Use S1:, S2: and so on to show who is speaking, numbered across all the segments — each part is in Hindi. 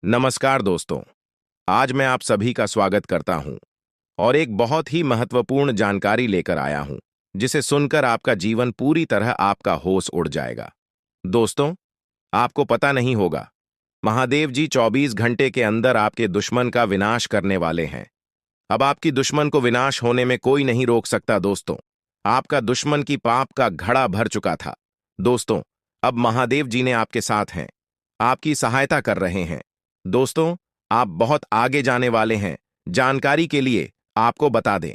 S1: नमस्कार दोस्तों। आज मैं आप सभी का स्वागत करता हूं और एक बहुत ही महत्वपूर्ण जानकारी लेकर आया हूं, जिसे सुनकर आपका जीवन पूरी तरह आपका होश उड़ जाएगा। दोस्तों, आपको पता नहीं होगा, महादेव जी 24 घंटे के अंदर आपके दुश्मन का विनाश करने वाले हैं। अब आपकी दुश्मन को विनाश होने में कोई नहीं रोक सकता दोस्तों। आपका दुश्मन की पाप का घड़ा भर चुका था। दोस्तों, अब महादेव जी ने आपके साथ हैं, आपकी सहायता कर रहे हैं। दोस्तों, आप बहुत आगे जाने वाले हैं। जानकारी के लिए आपको बता दें,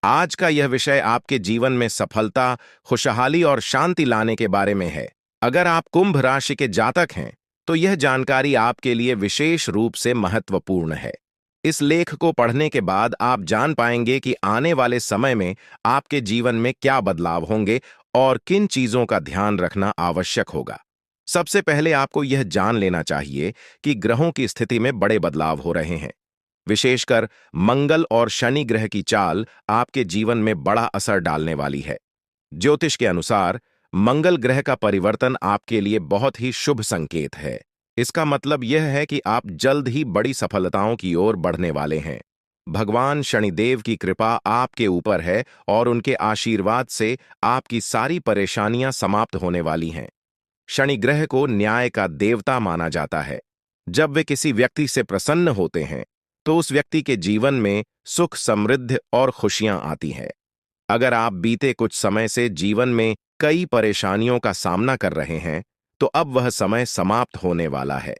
S1: आज का यह विषय आपके जीवन में सफलता, खुशहाली और शांति लाने के बारे में है। अगर आप कुंभ राशि के जातक हैं, तो यह जानकारी आपके लिए विशेष रूप से महत्वपूर्ण है। इस लेख को पढ़ने के बाद आप जान पाएंगे कि आने वाले समय में आपके जीवन में क्या बदलाव होंगे और किन चीजों का ध्यान रखना आवश्यक होगा। सबसे पहले आपको यह जान लेना चाहिए कि ग्रहों की स्थिति में बड़े बदलाव हो रहे हैं। विशेषकर मंगल और शनि ग्रह की चाल आपके जीवन में बड़ा असर डालने वाली है। ज्योतिष के अनुसार मंगल ग्रह का परिवर्तन आपके लिए बहुत ही शुभ संकेत है। इसका मतलब यह है कि आप जल्द ही बड़ी सफलताओं की ओर बढ़ने वाले हैं। भगवान शनिदेव की कृपा आपके ऊपर है और उनके आशीर्वाद से आपकी सारी परेशानियां समाप्त होने वाली हैं। शनि ग्रह को न्याय का देवता माना जाता है। जब वे किसी व्यक्ति से प्रसन्न होते हैं, तो उस व्यक्ति के जीवन में सुख, समृद्धि और खुशियां आती हैं। अगर आप बीते कुछ समय से जीवन में कई परेशानियों का सामना कर रहे हैं, तो अब वह समय समाप्त होने वाला है।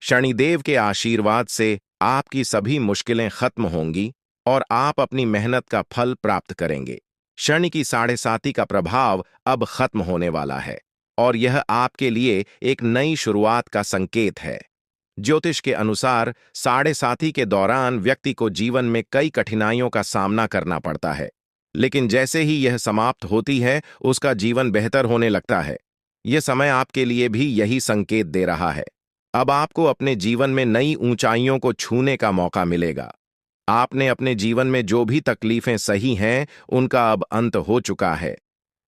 S1: शनिदेव के आशीर्वाद से आपकी सभी मुश्किलें खत्म होंगी और आप अपनी मेहनत का फल प्राप्त करेंगे। शनि की साढ़े साती का प्रभाव अब खत्म होने वाला है और यह आपके लिए एक नई शुरुआत का संकेत है। ज्योतिष के अनुसार साढ़े साती के दौरान व्यक्ति को जीवन में कई कठिनाइयों का सामना करना पड़ता है, लेकिन जैसे ही यह समाप्त होती है, उसका जीवन बेहतर होने लगता है। यह समय आपके लिए भी यही संकेत दे रहा है। अब आपको अपने जीवन में नई ऊंचाइयों को छूने का मौका मिलेगा। आपने अपने जीवन में जो भी तकलीफें सही हैं, उनका अब अंत हो चुका है।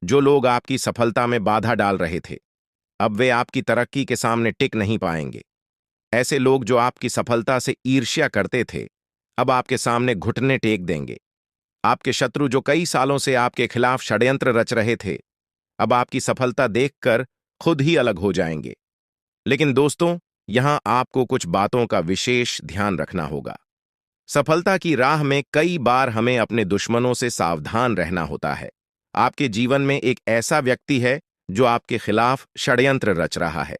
S1: जो लोग आपकी सफलता में बाधा डाल रहे थे, अब वे आपकी तरक्की के सामने टिक नहीं पाएंगे। ऐसे लोग जो आपकी सफलता से ईर्ष्या करते थे, अब आपके सामने घुटने टेक देंगे। आपके शत्रु जो कई सालों से आपके खिलाफ षड्यंत्र रच रहे थे, अब आपकी सफलता देखकर खुद ही अलग हो जाएंगे। लेकिन दोस्तों, यहां आपको कुछ बातों का विशेष ध्यान रखना होगा। सफलता की राह में कई बार हमें अपने दुश्मनों से सावधान रहना होता है। आपके जीवन में एक ऐसा व्यक्ति है जो आपके खिलाफ षड्यंत्र रच रहा है।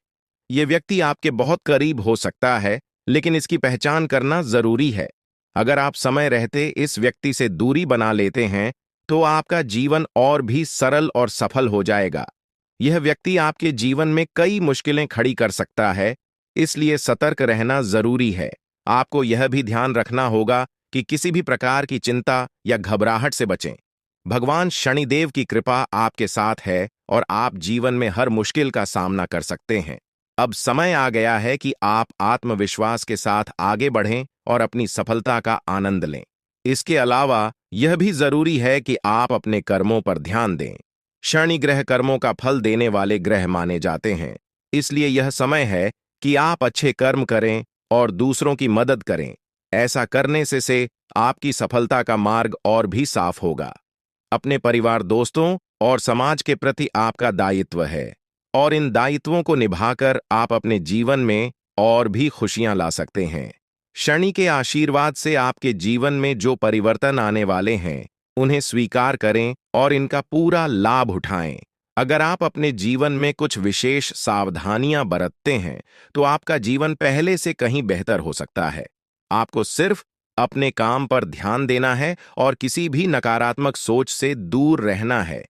S1: यह व्यक्ति आपके बहुत करीब हो सकता है, लेकिन इसकी पहचान करना जरूरी है। अगर आप समय रहते इस व्यक्ति से दूरी बना लेते हैं, तो आपका जीवन और भी सरल और सफल हो जाएगा। यह व्यक्ति आपके जीवन में कई मुश्किलें खड़ी कर सकता है, इसलिए सतर्क रहना जरूरी है। आपको यह भी ध्यान रखना होगा कि किसी भी प्रकार की चिंता या घबराहट से बचें। भगवान शनिदेव की कृपा आपके साथ है और आप जीवन में हर मुश्किल का सामना कर सकते हैं। अब समय आ गया है कि आप आत्मविश्वास के साथ आगे बढ़ें और अपनी सफलता का आनंद लें। इसके अलावा यह भी जरूरी है कि आप अपने कर्मों पर ध्यान दें। शनि ग्रह कर्मों का फल देने वाले ग्रह माने जाते हैं, इसलिए यह समय है कि आप अच्छे कर्म करें और दूसरों की मदद करें। ऐसा करने से आपकी सफलता का मार्ग और भी साफ होगा। अपने परिवार, दोस्तों और समाज के प्रति आपका दायित्व है और इन दायित्वों को निभाकर आप अपने जीवन में और भी खुशियां ला सकते हैं। शनि के आशीर्वाद से आपके जीवन में जो परिवर्तन आने वाले हैं, उन्हें स्वीकार करें और इनका पूरा लाभ उठाएं। अगर आप अपने जीवन में कुछ विशेष सावधानियां बरतते हैं, तो आपका जीवन पहले से कहीं बेहतर हो सकता है। आपको सिर्फ अपने काम पर ध्यान देना है और किसी भी नकारात्मक सोच से दूर रहना है।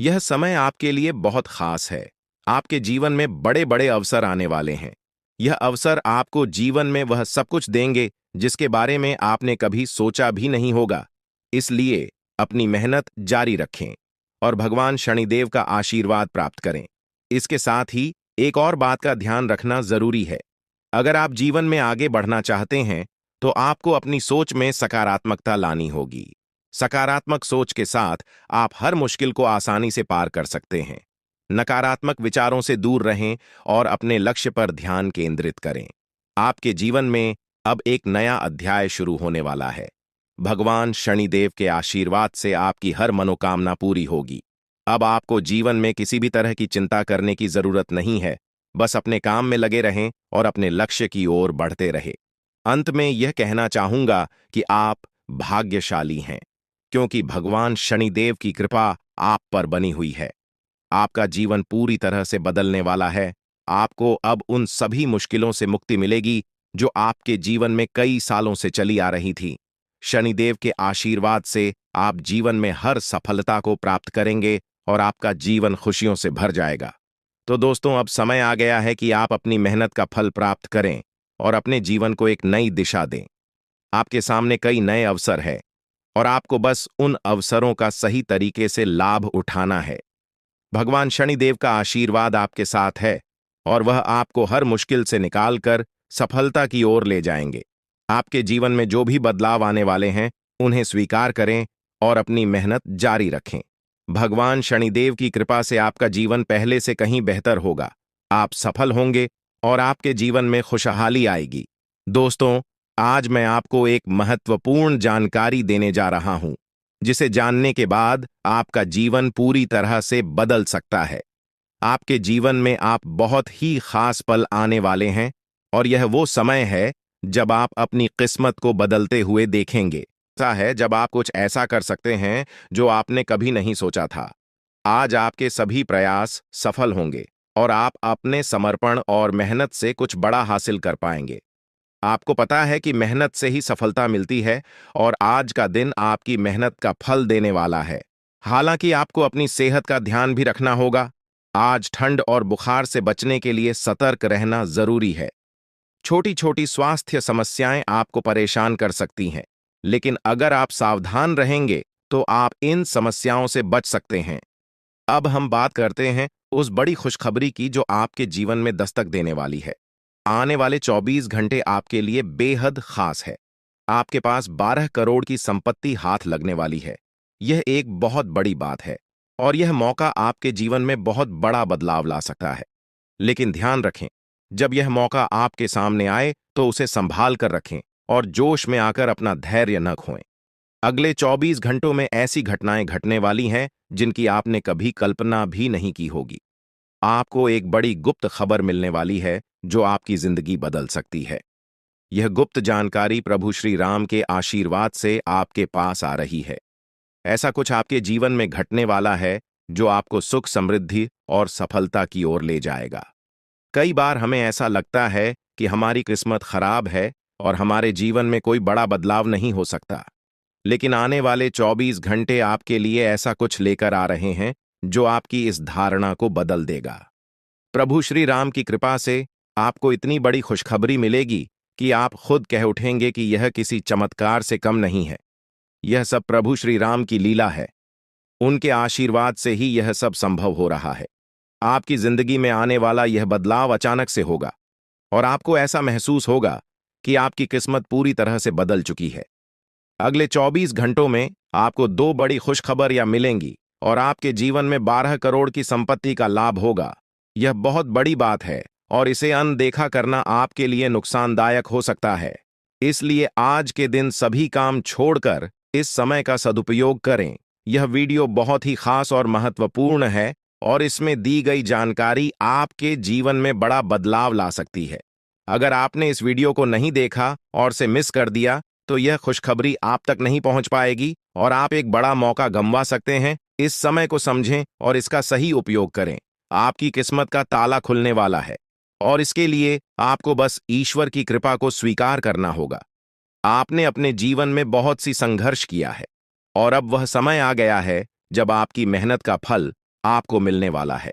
S1: यह समय आपके लिए बहुत खास है। आपके जीवन में बड़े बड़े अवसर आने वाले हैं। यह अवसर आपको जीवन में वह सब कुछ देंगे जिसके बारे में आपने कभी सोचा भी नहीं होगा। इसलिए अपनी मेहनत जारी रखें और भगवान शनिदेव का आशीर्वाद प्राप्त करें। इसके साथ ही एक और बात का ध्यान रखना जरूरी है। अगर आप जीवन में आगे बढ़ना चाहते हैं, तो आपको अपनी सोच में सकारात्मकता लानी होगी। सकारात्मक सोच के साथ आप हर मुश्किल को आसानी से पार कर सकते हैं। नकारात्मक विचारों से दूर रहें और अपने लक्ष्य पर ध्यान केंद्रित करें। आपके जीवन में अब एक नया अध्याय शुरू होने वाला है। भगवान शनिदेव के आशीर्वाद से आपकी हर मनोकामना पूरी होगी। अब आपको जीवन में किसी भी तरह की चिंता करने की जरूरत नहीं है। बस अपने काम में लगे रहें और अपने लक्ष्य की ओर बढ़ते रहें। अंत में यह कहना चाहूंगा कि आप भाग्यशाली हैं, क्योंकि भगवान शनिदेव की कृपा आप पर बनी हुई है। आपका जीवन पूरी तरह से बदलने वाला है। आपको अब उन सभी मुश्किलों से मुक्ति मिलेगी जो आपके जीवन में कई सालों से चली आ रही थी। शनिदेव के आशीर्वाद से आप जीवन में हर सफलता को प्राप्त करेंगे और आपका जीवन खुशियों से भर जाएगा। तो दोस्तों, अब समय आ गया है कि आप अपनी मेहनत का फल प्राप्त करें और अपने जीवन को एक नई दिशा दें। आपके सामने कई नए अवसर हैं और आपको बस उन अवसरों का सही तरीके से लाभ उठाना है। भगवान शनिदेव का आशीर्वाद आपके साथ है और वह आपको हर मुश्किल से निकालकर सफलता की ओर ले जाएंगे। आपके जीवन में जो भी बदलाव आने वाले हैं, उन्हें स्वीकार करें और अपनी मेहनत जारी रखें। भगवान शनिदेव की कृपा से आपका जीवन पहले से कहीं बेहतर होगा। आप सफल होंगे और आपके जीवन में खुशहाली आएगी। दोस्तों, आज मैं आपको एक महत्वपूर्ण जानकारी देने जा रहा हूं, जिसे जानने के बाद आपका जीवन पूरी तरह से बदल सकता है। आपके जीवन में आप बहुत ही खास पल आने वाले हैं और यह वो समय है जब आप अपनी किस्मत को बदलते हुए देखेंगे। ऐसा है जब आप कुछ ऐसा कर सकते हैं जो आपने कभी नहीं सोचा था। आज आपके सभी प्रयास सफल होंगे और आप अपने समर्पण और मेहनत से कुछ बड़ा हासिल कर पाएंगे। आपको पता है कि मेहनत से ही सफलता मिलती है और आज का दिन आपकी मेहनत का फल देने वाला है। हालांकि आपको अपनी सेहत का ध्यान भी रखना होगा। आज ठंड और बुखार से बचने के लिए सतर्क रहना जरूरी है। छोटी छोटी स्वास्थ्य समस्याएं आपको परेशान कर सकती हैं, लेकिन अगर आप सावधान रहेंगे तो आप इन समस्याओं से बच सकते हैं। अब हम बात करते हैं उस बड़ी खुशखबरी की जो आपके जीवन में दस्तक देने वाली है। आने वाले 24 घंटे आपके लिए बेहद खास है। आपके पास 12 करोड़ की संपत्ति हाथ लगने वाली है। यह एक बहुत बड़ी बात है और यह मौका आपके जीवन में बहुत बड़ा बदलाव ला सकता है। लेकिन ध्यान रखें, जब यह मौका आपके सामने आए तो उसे संभाल कर रखें और जोश में आकर अपना धैर्य न खोएं। अगले 24 घंटों में ऐसी घटनाएं घटने वाली हैं जिनकी आपने कभी कल्पना भी नहीं की होगी। आपको एक बड़ी गुप्त खबर मिलने वाली है जो आपकी जिंदगी बदल सकती है। यह गुप्त जानकारी प्रभु श्री राम के आशीर्वाद से आपके पास आ रही है। ऐसा कुछ आपके जीवन में घटने वाला है जो आपको सुख, समृद्धि और सफलता की ओर ले जाएगा। कई बार हमें ऐसा लगता है कि हमारी किस्मत खराब है और हमारे जीवन में कोई बड़ा बदलाव नहीं हो सकता। लेकिन आने वाले 24 घंटे आपके लिए ऐसा कुछ लेकर आ रहे हैं जो आपकी इस धारणा को बदल देगा। प्रभु श्री राम की कृपा से आपको इतनी बड़ी खुशखबरी मिलेगी कि आप खुद कह उठेंगे कि यह किसी चमत्कार से कम नहीं है। यह सब प्रभु श्री राम की लीला है। उनके आशीर्वाद से ही यह सब संभव हो रहा है। आपकी जिंदगी में आने वाला यह बदलाव अचानक से होगा और आपको ऐसा महसूस होगा कि आपकी किस्मत पूरी तरह से बदल चुकी है। अगले 24 घंटों में आपको 2 बड़ी खुशखबरियां मिलेंगी और आपके जीवन में 12 करोड़ की संपत्ति का लाभ होगा। यह बहुत बड़ी बात है और इसे अनदेखा करना आपके लिए नुकसानदायक हो सकता है। इसलिए आज के दिन सभी काम छोड़कर इस समय का सदुपयोग करें। यह वीडियो बहुत ही खास और महत्वपूर्ण है और इसमें दी गई जानकारी आपके जीवन में बड़ा बदलाव ला सकती है। अगर आपने इस वीडियो को नहीं देखा और से मिस कर दिया तो यह खुशखबरी आप तक नहीं पहुंच पाएगी और आप एक बड़ा मौका गंवा सकते हैं। इस समय को समझें और इसका सही उपयोग करें। आपकी किस्मत का ताला खुलने वाला है और इसके लिए आपको बस ईश्वर की कृपा को स्वीकार करना होगा। आपने अपने जीवन में बहुत सी संघर्ष किया है और अब वह समय आ गया है जब आपकी मेहनत का फल आपको मिलने वाला है।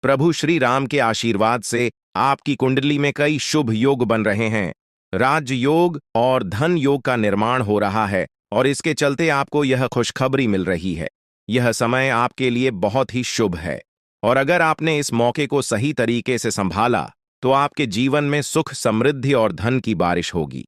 S1: प्रभु श्री राम के आशीर्वाद से आपकी कुंडली में कई शुभ योग बन रहे हैं। राज योग और धन योग का निर्माण हो रहा है और इसके चलते आपको यह खुशखबरी मिल रही है। यह समय आपके लिए बहुत ही शुभ है और अगर आपने इस मौके को सही तरीके से संभाला तो आपके जीवन में सुख, समृद्धि और धन की बारिश होगी।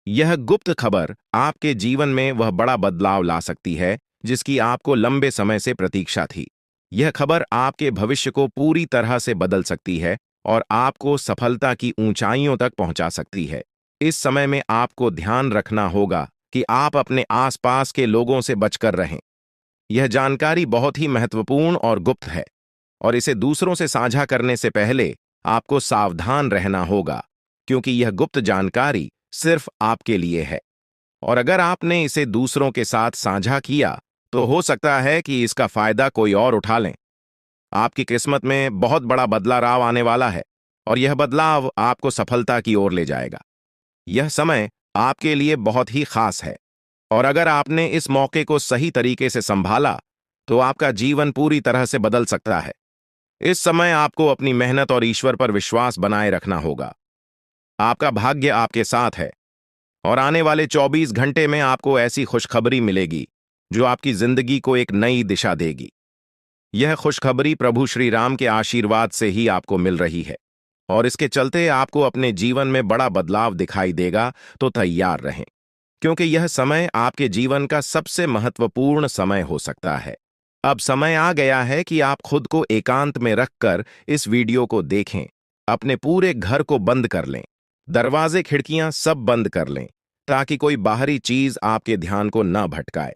S1: यह गुप्त खबर आपके जीवन में वह बड़ा बदलाव ला सकती है जिसकी आपको लंबे समय से प्रतीक्षा थी। यह खबर आपके भविष्य को पूरी तरह से बदल सकती है और आपको सफलता की ऊंचाइयों तक पहुंचा सकती है। इस समय में आपको ध्यान रखना होगा कि आप अपने आसपास के लोगों से बचकर रहें। यह जानकारी बहुत ही महत्वपूर्ण और गुप्त है, और इसे दूसरों से साझा करने से पहले आपको सावधान रहना होगा, क्योंकि यह गुप्त जानकारी सिर्फ आपके लिए है। और अगर आपने इसे दूसरों के साथ साझा किया, तो हो सकता है कि इसका फायदा कोई और उठा लें। आपकी किस्मत में बहुत बड़ा बदलाव आने वाला है, और यह बदलाव आपको सफलता की ओर ले जाएगा। यह समय आपके लिए बहुत ही खास है, और अगर आपने इस मौके को सही तरीके से संभाला, तो आपका जीवन पूरी तरह से बदल सकता है। इस समय आपको अपनी मेहनत और ईश्वर पर विश्वास बनाए रखना होगा। आपका भाग्य आपके साथ है, और आने वाले 24 घंटे में आपको ऐसी खुशखबरी मिलेगी जो आपकी जिंदगी को एक नई दिशा देगी। यह खुशखबरी प्रभु श्री राम के आशीर्वाद से ही आपको मिल रही है, और इसके चलते आपको अपने जीवन में बड़ा बदलाव दिखाई देगा। तो तैयार रहें, क्योंकि यह समय आपके जीवन का सबसे महत्वपूर्ण समय हो सकता है। अब समय आ गया है कि आप खुद को एकांत में रखकर इस वीडियो को देखें। अपने पूरे घर को बंद कर लें, दरवाजे खिड़कियां सब बंद कर लें, ताकि कोई बाहरी चीज आपके ध्यान को न भटकाए।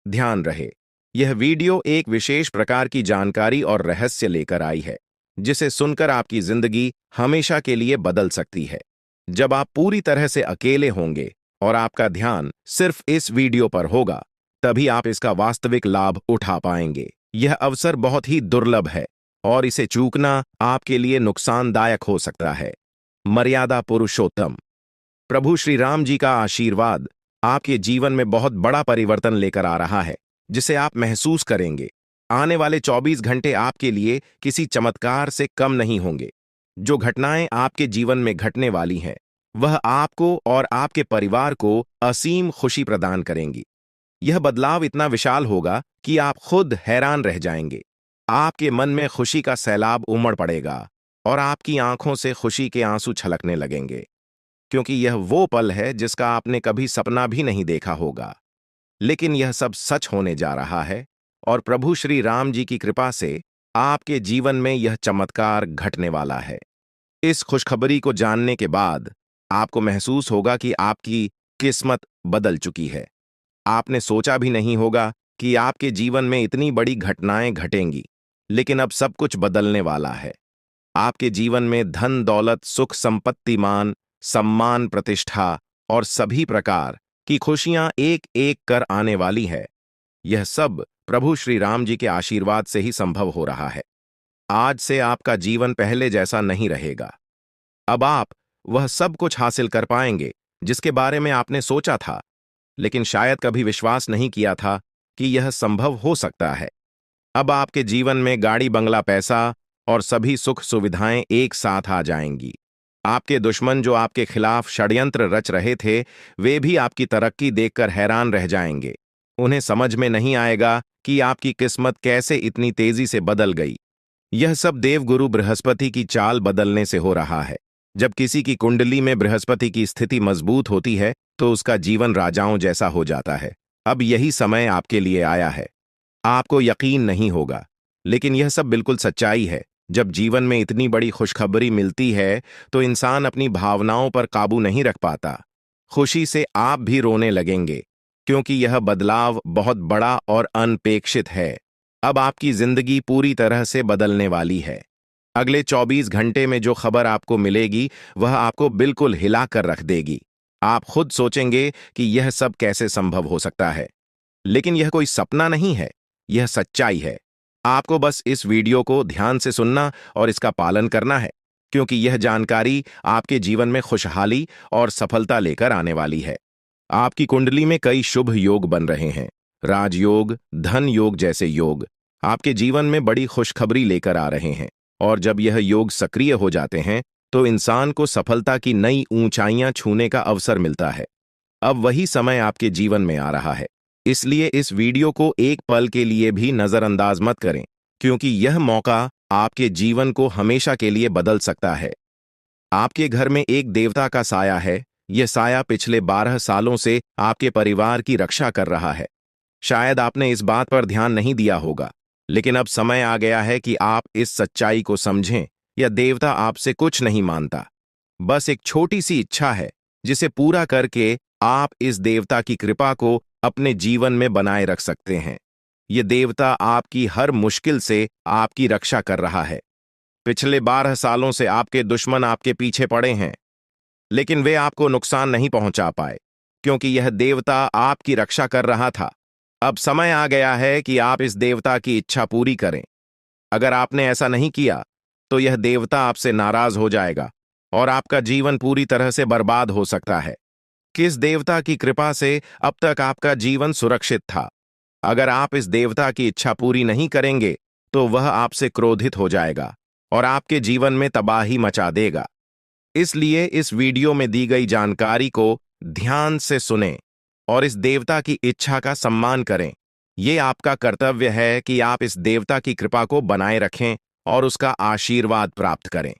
S1: ध्यान रहे, यह वीडियो एक विशेष प्रकार की जानकारी और रहस्य लेकर आई है, जिसे सुनकर आपकी जिंदगी हमेशा के लिए बदल सकती है। जब आप पूरी तरह से अकेले होंगे और आपका ध्यान सिर्फ इस वीडियो पर होगा, तभी आप इसका वास्तविक लाभ उठा पाएंगे। यह अवसर बहुत ही दुर्लभ है, और इसे चूकना आपके लिए नुकसानदायक हो सकता है। मर्यादा पुरुषोत्तम प्रभु श्री राम जी का आशीर्वाद आपके जीवन में बहुत बड़ा परिवर्तन लेकर आ रहा है, जिसे आप महसूस करेंगे। आने वाले 24 घंटे आपके लिए किसी चमत्कार से कम नहीं होंगे। जो घटनाएं आपके जीवन में घटने वाली हैं, वह आपको और आपके परिवार को असीम खुशी प्रदान करेंगी। यह बदलाव इतना विशाल होगा कि आप खुद हैरान रह जाएंगे। आपके मन में खुशी का सैलाब उमड़ पड़ेगा, और आपकी आंखों से खुशी के आंसू छलकने लगेंगे, क्योंकि यह वो पल है जिसका आपने कभी सपना भी नहीं देखा होगा। लेकिन यह सब सच होने जा रहा है, और प्रभु श्री राम जी की कृपा से आपके जीवन में यह चमत्कार घटने वाला है। इस खुशखबरी को जानने के बाद आपको महसूस होगा कि आपकी किस्मत बदल चुकी है। आपने सोचा भी नहीं होगा कि आपके जीवन में इतनी बड़ी घटनाएं घटेंगी, लेकिन अब सब कुछ बदलने वाला है। आपके जीवन में धन दौलत, सुख संपत्ति, मान सम्मान, प्रतिष्ठा और सभी प्रकार की खुशियां एक एक कर आने वाली है। यह सब प्रभु श्री राम जी के आशीर्वाद से ही संभव हो रहा है। आज से आपका जीवन पहले जैसा नहीं रहेगा। अब आप वह सब कुछ हासिल कर पाएंगे जिसके बारे में आपने सोचा था, लेकिन शायद कभी विश्वास नहीं किया था कि यह संभव हो सकता है। अब आपके जीवन में गाड़ी, बंगला, पैसा और सभी सुख सुविधाएं एक साथ आ जाएंगी। आपके दुश्मन जो आपके खिलाफ षड्यंत्र रच रहे थे, वे भी आपकी तरक्की देखकर हैरान रह जाएंगे। उन्हें समझ में नहीं आएगा कि आपकी किस्मत कैसे इतनी तेजी से बदल गई। यह सब देवगुरु बृहस्पति की चाल बदलने से हो रहा है। जब किसी की कुंडली में बृहस्पति की स्थिति मजबूत होती है, तो उसका जीवन राजाओं जैसा हो जाता है। अब यही समय आपके लिए आया है। आपको यकीन नहीं होगा, लेकिन यह सब बिल्कुल सच्चाई है। जब जीवन में इतनी बड़ी खुशखबरी मिलती है, तो इंसान अपनी भावनाओं पर काबू नहीं रख पाता। खुशी से आप भी रोने लगेंगे, क्योंकि यह बदलाव बहुत बड़ा और अनपेक्षित है। अब आपकी जिंदगी पूरी तरह से बदलने वाली है। अगले 24 घंटे में जो खबर आपको मिलेगी, वह आपको बिल्कुल हिला कर रख देगी। आप खुद सोचेंगे कि यह सब कैसे संभव हो सकता है, लेकिन यह कोई सपना नहीं है, यह सच्चाई है। आपको बस इस वीडियो को ध्यान से सुनना और इसका पालन करना है, क्योंकि यह जानकारी आपके जीवन में खुशहाली और सफलता लेकर आने वाली है। आपकी कुंडली में कई शुभ योग बन रहे हैं। राजयोग, धन योग जैसे योग आपके जीवन में बड़ी खुशखबरी लेकर आ रहे हैं, और जब यह योग सक्रिय हो जाते हैं, तो इंसान को सफलता की नई ऊंचाइयां छूने का अवसर मिलता है। अब वही समय आपके जीवन में आ रहा है, इसलिए इस वीडियो को एक पल के लिए भी नजरअंदाज मत करें, क्योंकि यह मौका आपके जीवन को हमेशा के लिए बदल सकता है। आपके घर में एक देवता का साया है। यह साया पिछले 12 सालों से आपके परिवार की रक्षा कर रहा है। शायद आपने इस बात पर ध्यान नहीं दिया होगा, लेकिन अब समय आ गया है कि आप इस सच्चाई को समझें यह देवता आपसे कुछ नहीं मानता, बस एक छोटी सी इच्छा है जिसे पूरा करके आप इस देवता की कृपा को अपने जीवन में बनाए रख सकते हैं। यह देवता आपकी हर मुश्किल से आपकी रक्षा कर रहा है। पिछले 12 सालों से आपके दुश्मन आपके पीछे पड़े हैं, लेकिन वे आपको नुकसान नहीं पहुंचा पाए, क्योंकि यह देवता आपकी रक्षा कर रहा था। अब समय आ गया है कि आप इस देवता की इच्छा पूरी करें। अगर आपने ऐसा नहीं किया, तो यह देवता आपसे नाराज हो जाएगा और आपका जीवन पूरी तरह से बर्बाद हो सकता है। किस देवता की कृपा से अब तक आपका जीवन सुरक्षित था? अगर आप इस देवता की इच्छा पूरी नहीं करेंगे, तो वह आपसे क्रोधित हो जाएगा और आपके जीवन में तबाही मचा देगा। इसलिए इस वीडियो में दी गई जानकारी को ध्यान से सुनें और इस देवता की इच्छा का सम्मान करें। ये आपका कर्तव्य है कि आप इस देवता की कृपा को बनाए रखें और उसका आशीर्वाद प्राप्त करें।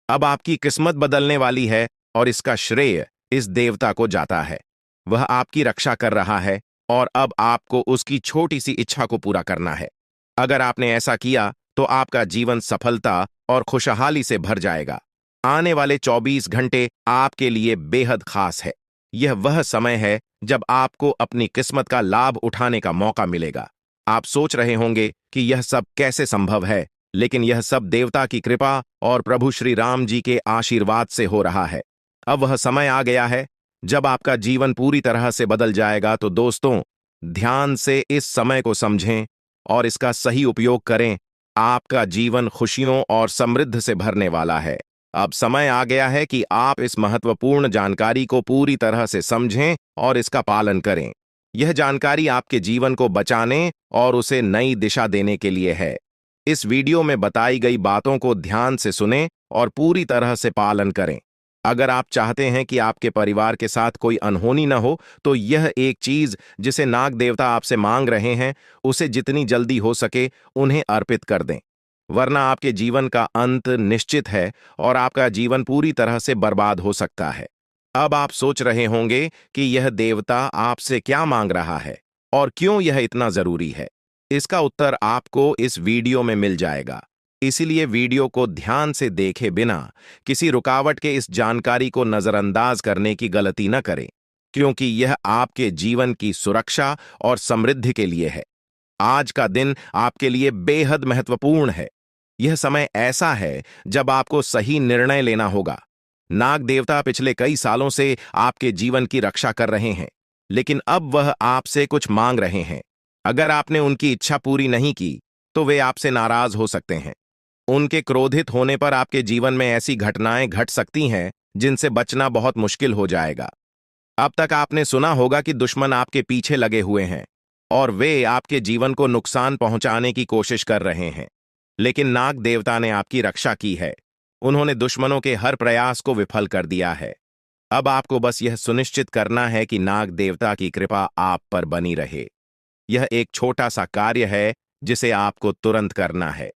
S1: अब आपकी किस्मत बदलने वाली है और इसका श्रेय इस देवता को जाता है। वह आपकी रक्षा कर रहा है और अब आपको उसकी छोटी सी इच्छा को पूरा करना है। अगर आपने ऐसा किया, तो आपका जीवन सफलता और खुशहाली से भर जाएगा। आने वाले 24 घंटे आपके लिए बेहद खास है। यह वह समय है जब आपको अपनी किस्मत का लाभ उठाने का मौका मिलेगा। आप सोच रहे होंगे कि यह सब कैसे संभव है, लेकिन यह सब देवता की कृपा और प्रभु श्री राम जी के आशीर्वाद से हो रहा है। अब वह समय आ गया है जब आपका जीवन पूरी तरह से बदल जाएगा। तो दोस्तों, ध्यान से इस समय को समझें और इसका सही उपयोग करें। आपका जीवन खुशियों और समृद्धि से भरने वाला है। अब समय आ गया है कि आप इस महत्वपूर्ण जानकारी को पूरी तरह से समझें और इसका पालन करें। यह जानकारी आपके जीवन को बचाने और उसे नई दिशा देने के लिए है। इस वीडियो में बताई गई बातों को ध्यान से सुनें और पूरी तरह से पालन करें। अगर आप चाहते हैं कि आपके परिवार के साथ कोई अनहोनी न हो, तो यह एक चीज जिसे नाग देवता आपसे मांग रहे हैं, उसे जितनी जल्दी हो सके उन्हें अर्पित कर दें, वरना आपके जीवन का अंत निश्चित है और आपका जीवन पूरी तरह से बर्बाद हो सकता है। अब आप सोच रहे होंगे कि यह देवता आपसे क्या मांग रहा है और क्यों यह इतना जरूरी है। इसका उत्तर आपको इस वीडियो में मिल जाएगा। इसीलिए वीडियो को ध्यान से देखे बिना किसी रुकावट के इस जानकारी को नजरअंदाज करने की गलती न करें, क्योंकि यह आपके जीवन की सुरक्षा और समृद्धि के लिए है। आज का दिन आपके लिए बेहद महत्वपूर्ण है। यह समय ऐसा है जब आपको सही निर्णय लेना होगा। नाग देवता पिछले कई सालों से आपके जीवन की रक्षा कर रहे हैं, लेकिन अब वह आपसे कुछ मांग रहे हैं। अगर आपने उनकी इच्छा पूरी नहीं की, तो वे आपसे नाराज हो सकते हैं। उनके क्रोधित होने पर आपके जीवन में ऐसी घटनाएं घट सकती हैं जिनसे बचना बहुत मुश्किल हो जाएगा। अब तक आपने सुना होगा कि दुश्मन आपके पीछे लगे हुए हैं और वे आपके जीवन को नुकसान पहुंचाने की कोशिश कर रहे हैं, लेकिन नाग देवता ने आपकी रक्षा की है। उन्होंने दुश्मनों के हर प्रयास को विफल कर दिया है। अब आपको बस यह सुनिश्चित करना है कि नाग देवता की कृपा आप पर बनी रहे। यह एक छोटा सा कार्य है जिसे आपको तुरंत करना है।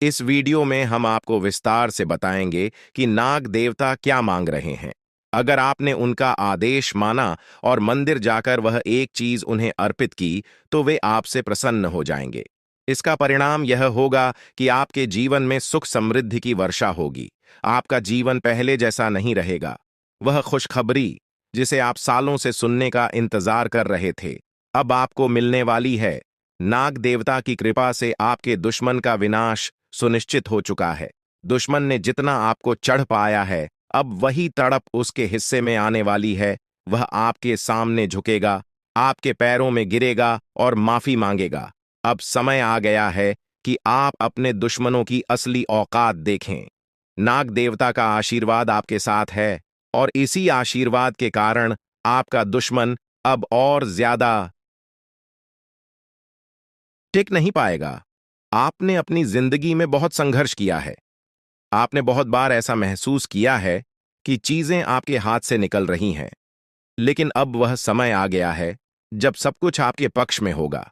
S1: इस वीडियो में हम आपको विस्तार से बताएंगे कि नाग देवता क्या मांग रहे हैं। अगर आपने उनका आदेश माना और मंदिर जाकर वह एक चीज उन्हें अर्पित की, तो वे आपसे प्रसन्न हो जाएंगे। इसका परिणाम यह होगा कि आपके जीवन में सुख समृद्धि की वर्षा होगी। आपका जीवन पहले जैसा नहीं रहेगा। वह खुशखबरी जिसे आप सालों से सुनने का इंतजार कर रहे थे, अब आपको मिलने वाली है। नाग देवता की कृपा से आपके दुश्मन का विनाश सुनिश्चित हो चुका है। दुश्मन ने जितना आपको चढ़ पाया है, अब वही तड़प उसके हिस्से में आने वाली है। वह आपके सामने झुकेगा, आपके पैरों में गिरेगा और माफी मांगेगा। अब समय आ गया है कि आप अपने दुश्मनों की असली औकात देखें। नाग देवता का आशीर्वाद आपके साथ है और इसी आशीर्वाद के कारण आपका दुश्मन अब और ज्यादा टिक नहीं पाएगा। आपने अपनी जिंदगी में बहुत संघर्ष किया है। आपने बहुत बार ऐसा महसूस किया है कि चीजें आपके हाथ से निकल रही हैं, लेकिन अब वह समय आ गया है जब सब कुछ आपके पक्ष में होगा।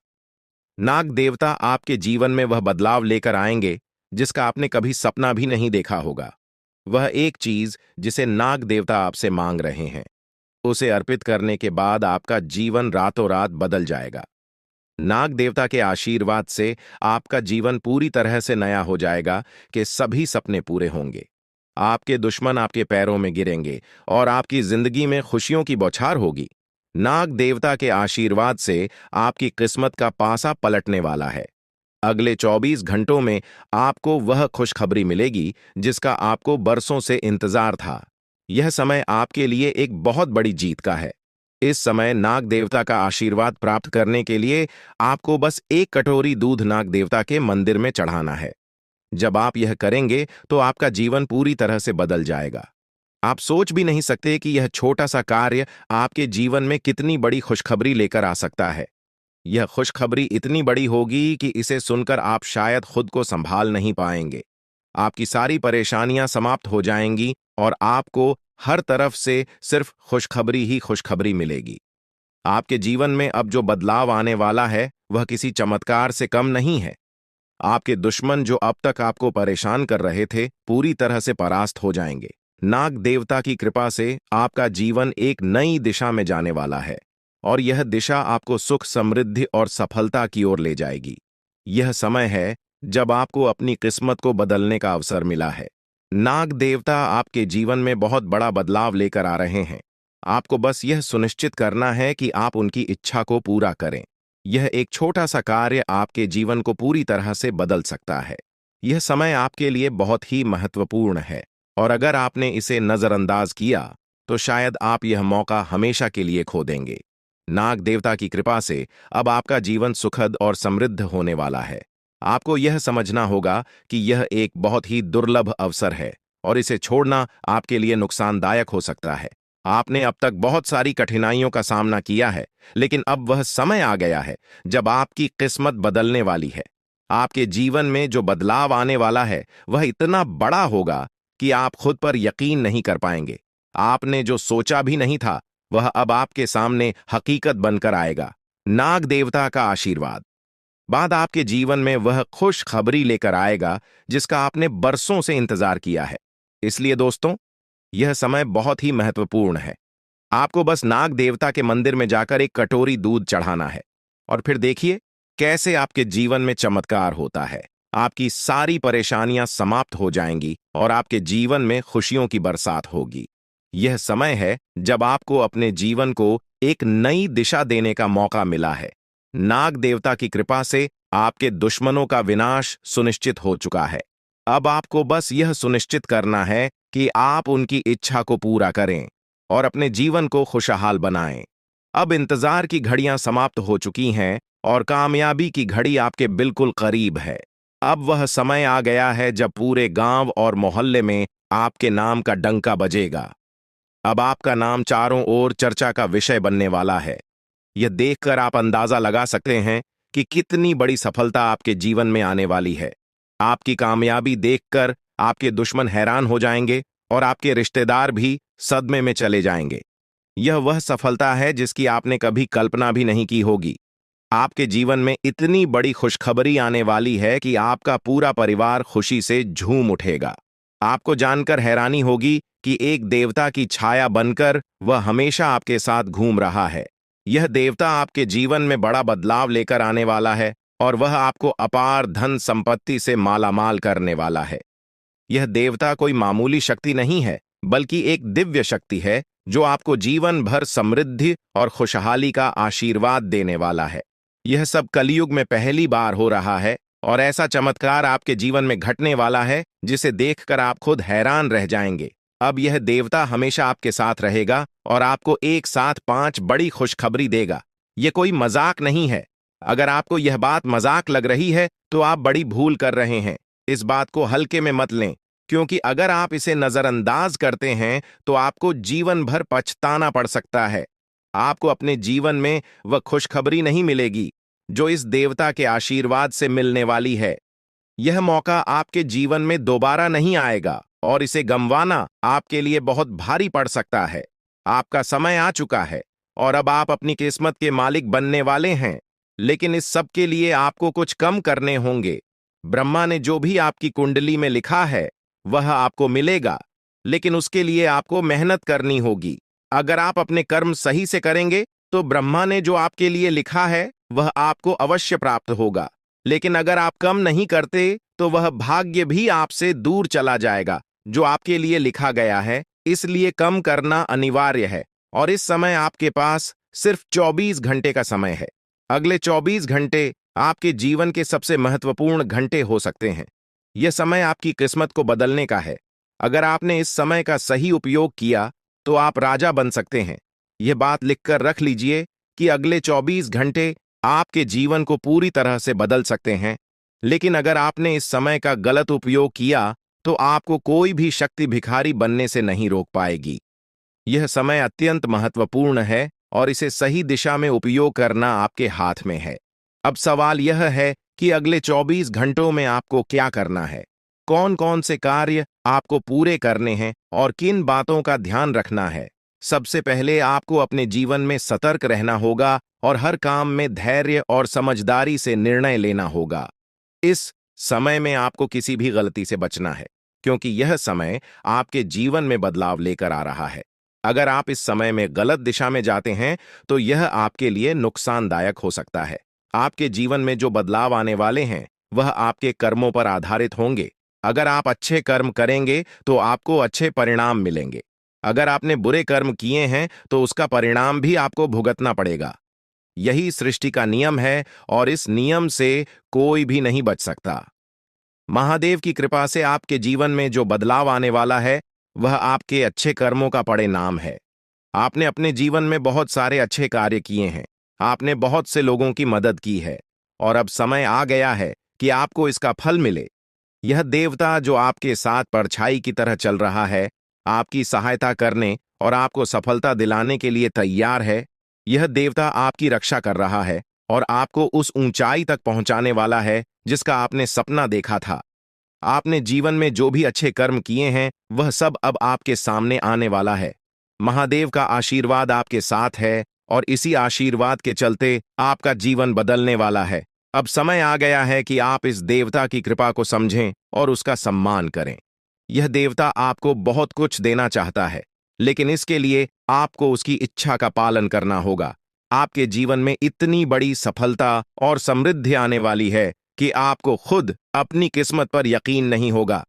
S1: नाग देवता आपके जीवन में वह बदलाव लेकर आएंगे जिसका आपने कभी सपना भी नहीं देखा होगा। वह एक चीज जिसे नाग देवता आपसे मांग रहे हैं, उसे अर्पित करने के बाद आपका जीवन रातों रात बदल जाएगा। नाग देवता के आशीर्वाद से आपका जीवन पूरी तरह से नया हो जाएगा कि सभी सपने पूरे होंगे। आपके दुश्मन आपके पैरों में गिरेंगे और आपकी जिंदगी में खुशियों की बौछार होगी। नाग देवता के आशीर्वाद से आपकी किस्मत का पासा पलटने वाला है। अगले 24 घंटों में आपको वह खुशखबरी मिलेगी जिसका आपको बरसों से इंतजार था। यह समय आपके लिए एक बहुत बड़ी जीत का है। इस समय नाग देवता का आशीर्वाद प्राप्त करने के लिए आपको बस एक कटोरी दूध नाग देवता के मंदिर में चढ़ाना है। जब आप यह करेंगे तो आपका जीवन पूरी तरह से बदल जाएगा। आप सोच भी नहीं सकते कि यह छोटा सा कार्य आपके जीवन में कितनी बड़ी खुशखबरी लेकर आ सकता है। यह खुशखबरी इतनी बड़ी होगी कि इसे सुनकर आप शायद खुद को संभाल नहीं पाएंगे। आपकी सारी परेशानियां समाप्त हो जाएंगी और आपको हर तरफ से सिर्फ खुशखबरी ही खुशखबरी मिलेगी। आपके जीवन में अब जो बदलाव आने वाला है वह किसी चमत्कार से कम नहीं है। आपके दुश्मन जो अब तक आपको परेशान कर रहे थे पूरी तरह से परास्त हो जाएंगे। नाग देवता की कृपा से आपका जीवन एक नई दिशा में जाने वाला है और यह दिशा आपको सुख, समृद्धि और सफलता की ओर ले जाएगी। यह समय है जब आपको अपनी किस्मत को बदलने का अवसर मिला है। नाग देवता आपके जीवन में बहुत बड़ा बदलाव लेकर आ रहे हैं। आपको बस यह सुनिश्चित करना है कि आप उनकी इच्छा को पूरा करें। यह एक छोटा सा कार्य आपके जीवन को पूरी तरह से बदल सकता है। यह समय आपके लिए बहुत ही महत्वपूर्ण है और अगर आपने इसे नजरअंदाज किया तो शायद आप यह मौका हमेशा के लिए खो देंगे। नाग देवता की कृपा से अब आपका जीवन सुखद और समृद्ध होने वाला है। आपको यह समझना होगा कि यह एक बहुत ही दुर्लभ अवसर है और इसे छोड़ना आपके लिए नुकसानदायक हो सकता है। आपने अब तक बहुत सारी कठिनाइयों का सामना किया है, लेकिन अब वह समय आ गया है जब आपकी किस्मत बदलने वाली है। आपके जीवन में जो बदलाव आने वाला है वह इतना बड़ा होगा कि आप खुद पर यकीन नहीं कर पाएंगे। आपने जो सोचा भी नहीं था वह अब आपके सामने हकीकत बनकर आएगा। नाग देवता का आशीर्वाद बाद आपके जीवन में वह खुश खबरी लेकर आएगा जिसका आपने बरसों से इंतजार किया है। इसलिए दोस्तों, यह समय बहुत ही महत्वपूर्ण है। आपको बस नाग देवता के मंदिर में जाकर एक कटोरी दूध चढ़ाना है और फिर देखिए कैसे आपके जीवन में चमत्कार होता है। आपकी सारी परेशानियां समाप्त हो जाएंगी और आपके जीवन में खुशियों की बरसात होगी। यह समय है जब आपको अपने जीवन को एक नई दिशा देने का मौका मिला है। नाग देवता की कृपा से आपके दुश्मनों का विनाश सुनिश्चित हो चुका है। अब आपको बस यह सुनिश्चित करना है कि आप उनकी इच्छा को पूरा करें और अपने जीवन को खुशहाल बनाएं। अब इंतजार की घड़ियां समाप्त हो चुकी हैं और कामयाबी की घड़ी आपके बिल्कुल करीब है। अब वह समय आ गया है जब पूरे गांव और मोहल्ले में आपके नाम का डंका बजेगा। अब आपका नाम चारों ओर चर्चा का विषय बनने वाला है। यह देखकर आप अंदाजा लगा सकते हैं कि कितनी बड़ी सफलता आपके जीवन में आने वाली है। आपकी कामयाबी देखकर आपके दुश्मन हैरान हो जाएंगे और आपके रिश्तेदार भी सदमे में चले जाएंगे। यह वह सफलता है जिसकी आपने कभी कल्पना भी नहीं की होगी। आपके जीवन में इतनी बड़ी खुशखबरी आने वाली है कि आपका पूरा परिवार खुशी से झूम उठेगा। आपको जानकर हैरानी होगी कि एक देवता की छाया बनकर वह हमेशा आपके साथ घूम रहा है। यह देवता आपके जीवन में बड़ा बदलाव लेकर आने वाला है और वह आपको अपार धन संपत्ति से मालामाल करने वाला है। यह देवता कोई मामूली शक्ति नहीं है, बल्कि एक दिव्य शक्ति है जो आपको जीवन भर समृद्धि और खुशहाली का आशीर्वाद देने वाला है। यह सब कलयुग में पहली बार हो रहा है और ऐसा चमत्कार आपके जीवन में घटने वाला है जिसे देखकर आप खुद हैरान रह जाएंगे। अब यह देवता हमेशा आपके साथ रहेगा और आपको एक साथ 5 बड़ी खुशखबरी देगा। यह कोई मजाक नहीं है। अगर आपको यह बात मजाक लग रही है तो आप बड़ी भूल कर रहे हैं। इस बात को हल्के में मत लें, क्योंकि अगर आप इसे नजरअंदाज करते हैं तो आपको जीवन भर पछताना पड़ सकता है। आपको अपने जीवन में वह खुशखबरी नहीं मिलेगी जो इस देवता के आशीर्वाद से मिलने वाली है। यह मौका आपके जीवन में दोबारा नहीं आएगा और इसे गंवाना आपके लिए बहुत भारी पड़ सकता है। आपका समय आ चुका है और अब आप अपनी किस्मत के मालिक बनने वाले हैं, लेकिन इस सब के लिए आपको कुछ कम करने होंगे। ब्रह्मा ने जो भी आपकी कुंडली में लिखा है वह आपको मिलेगा, लेकिन उसके लिए आपको मेहनत करनी होगी। अगर आप अपने कर्म सही से करेंगे तो ब्रह्मा ने जो आपके लिए लिखा है वह आपको अवश्य प्राप्त होगा। लेकिन अगर आप कम नहीं करते तो वह भाग्य भी आपसे दूर चला जाएगा जो आपके लिए लिखा गया है। इसलिए कम करना अनिवार्य है। और इस समय आपके पास सिर्फ 24 घंटे का समय है। अगले 24 घंटे आपके जीवन के सबसे महत्वपूर्ण घंटे हो सकते हैं। यह समय आपकी किस्मत को बदलने का है। अगर आपने इस समय का सही उपयोग किया तो आप राजा बन सकते हैं। यह बात लिखकर रख लीजिए कि अगले 24 घंटे आपके जीवन को पूरी तरह से बदल सकते हैं। लेकिन अगर आपने इस समय का गलत उपयोग किया तो आपको कोई भी शक्ति भिखारी बनने से नहीं रोक पाएगी। यह समय अत्यंत महत्वपूर्ण है और इसे सही दिशा में उपयोग करना आपके हाथ में है। अब सवाल यह है कि अगले 24 घंटों में आपको क्या करना है, कौन कौन से कार्य आपको पूरे करने हैं और किन बातों का ध्यान रखना है। सबसे पहले आपको अपने जीवन में सतर्क रहना होगा और हर काम में धैर्य और समझदारी से निर्णय लेना होगा। इस समय में आपको किसी भी गलती से बचना है, क्योंकि यह समय आपके जीवन में बदलाव लेकर आ रहा है। अगर आप इस समय में गलत दिशा में जाते हैं तो यह आपके लिए नुकसानदायक हो सकता है। आपके जीवन में जो बदलाव आने वाले हैं वह आपके कर्मों पर आधारित होंगे। अगर आप अच्छे कर्म करेंगे तो आपको अच्छे परिणाम मिलेंगे। अगर आपने बुरे कर्म किए हैं तो उसका परिणाम भी आपको भुगतना पड़ेगा। यही सृष्टि का नियम है और इस नियम से कोई भी नहीं बच सकता। महादेव की कृपा से आपके जीवन में जो बदलाव आने वाला है वह आपके अच्छे कर्मों का परिणाम है। आपने अपने जीवन में बहुत सारे अच्छे कार्य किए हैं, आपने बहुत से लोगों की मदद की है और अब समय आ गया है कि आपको इसका फल मिले। यह देवता जो आपके साथ परछाई की तरह चल रहा है, आपकी सहायता करने और आपको सफलता दिलाने के लिए तैयार है। यह देवता आपकी रक्षा कर रहा है और आपको उस ऊंचाई तक पहुंचाने वाला है जिसका आपने सपना देखा था। आपने जीवन में जो भी अच्छे कर्म किए हैं वह सब अब आपके सामने आने वाला है। महादेव का आशीर्वाद आपके साथ है और इसी आशीर्वाद के चलते आपका जीवन बदलने वाला है। अब समय आ गया है कि आप इस देवता की कृपा को समझें और उसका सम्मान करें। यह देवता आपको बहुत कुछ देना चाहता है, लेकिन इसके लिए आपको उसकी इच्छा का पालन करना होगा। आपके जीवन में इतनी बड़ी सफलता और समृद्धि आने वाली है कि आपको खुद अपनी किस्मत पर यकीन नहीं होगा।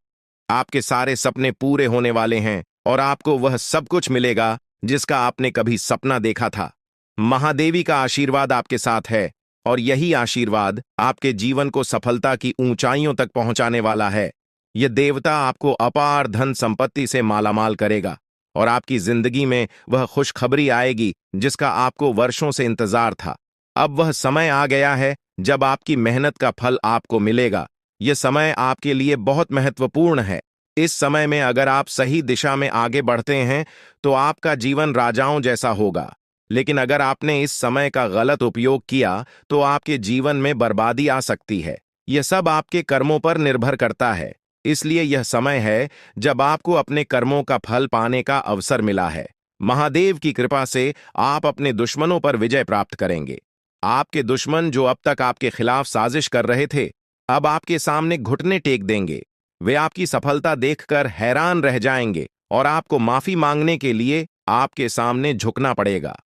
S1: आपके सारे सपने पूरे होने वाले हैं और आपको वह सब कुछ मिलेगा जिसका आपने कभी सपना देखा था। महादेवी का आशीर्वाद आपके साथ है और यही आशीर्वाद आपके जीवन को सफलता की ऊंचाइयों तक पहुंचाने वाला है। यह देवता आपको अपार धन संपत्ति से मालामाल करेगा और आपकी जिंदगी में वह खुशखबरी आएगी जिसका आपको वर्षों से इंतजार था। अब वह समय आ गया है जब आपकी मेहनत का फल आपको मिलेगा। यह समय आपके लिए बहुत महत्वपूर्ण है। इस समय में अगर आप सही दिशा में आगे बढ़ते हैं तो आपका जीवन राजाओं जैसा होगा। लेकिन अगर आपने इस समय का गलत उपयोग किया तो आपके जीवन में बर्बादी आ सकती है। यह सब आपके कर्मों पर निर्भर करता है। इसलिए यह समय है जब आपको अपने कर्मों का फल पाने का अवसर मिला है। महादेव की कृपा से आप अपने दुश्मनों पर विजय प्राप्त करेंगे। आपके दुश्मन जो अब तक आपके खिलाफ साजिश कर रहे थे, अब आपके सामने घुटने टेक देंगे। वे आपकी सफलता देखकर हैरान रह जाएंगे और आपको माफी मांगने के लिए आपके सामने झुकना पड़ेगा।